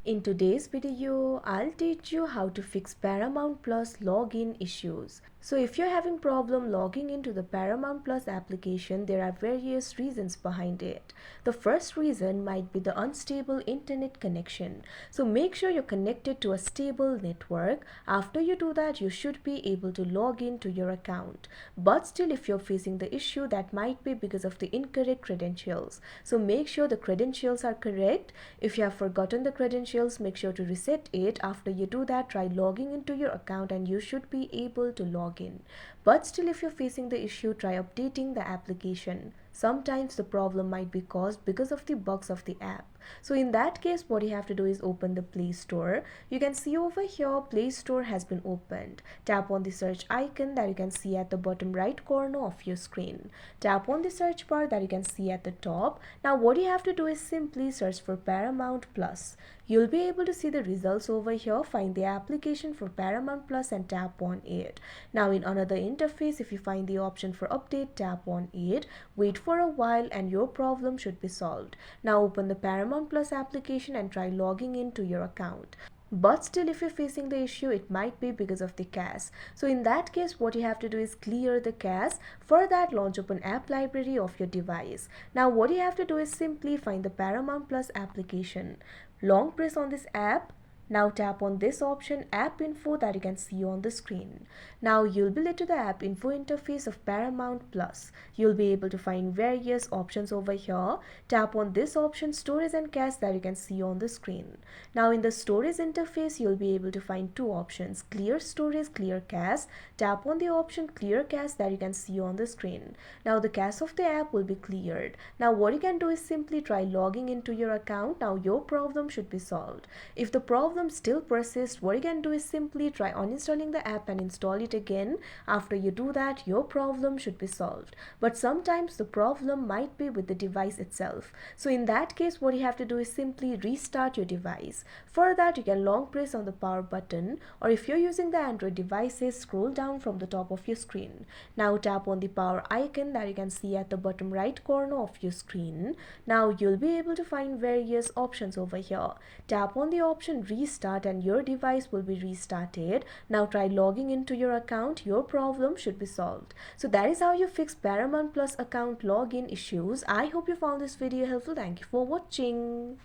In today's video, I'll teach you how to fix Paramount Plus login issues. So if you're having problem logging into the Paramount Plus application, there are various reasons behind it. The first reason might be the unstable internet connection. So make sure you're connected to a stable network. After you do that, you should be able to log into your account. But still, if you're facing the issue, that might be because of the incorrect credentials. So make sure the credentials are correct. If you have forgotten the credentials, make sure to reset it. After you do that, try logging into your account and you should be able to log in. But still, if you're facing the issue, try updating the application. Sometimes the problem might be caused because of the bugs of the app. So in that case, what you have to do is open the Play Store. You can see over here Play Store has been opened. Tap on the search icon that you can see at the bottom right corner of your screen. Tap on the search bar that you can see at the top. Now what you have to do is simply search for Paramount Plus. You'll be able to see the results over here. Find the application for Paramount Plus and tap on it. Now in another interface, if you find the option for update, tap on it. Wait for a while and your problem should be solved. Now open the Paramount Plus application and try logging into your account. But still, if you're facing the issue, it might be because of the cache. So in that case, what you have to do is clear the cache. For that, launch open app library of your device. Now what you have to do is simply find the Paramount Plus application. Long press on this app. Now tap on this option, app info, that you can see on the screen. Now you'll be led to the app info interface of Paramount Plus. You'll be able to find various options over here. Tap on this option, storage and cache, that you can see on the screen. Now in the storage interface, you'll be able to find two options, clear storage, clear cache. Tap on the option clear cache that you can see on the screen. Now the cache of the app will be cleared. Now what you can do is simply try logging into your account. Now your problem should be solved. If the problem still persists, what you can do is simply try uninstalling the app and install it again. After you do that, your problem should be solved. But sometimes the problem might be with the device itself. So in that case, what you have to do is simply restart your device. For that, you can long press on the power button, or if you're using the Android devices, scroll down from the top of your screen. Now tap on the power icon that you can see at the bottom right corner of your screen. Now you'll be able to find various options over here. Tap on the option restart and your device will be restarted. Now try logging into your account. Your problem should be solved. So that is how you fix Paramount Plus account login issues. I hope you found this video helpful. Thank you for watching.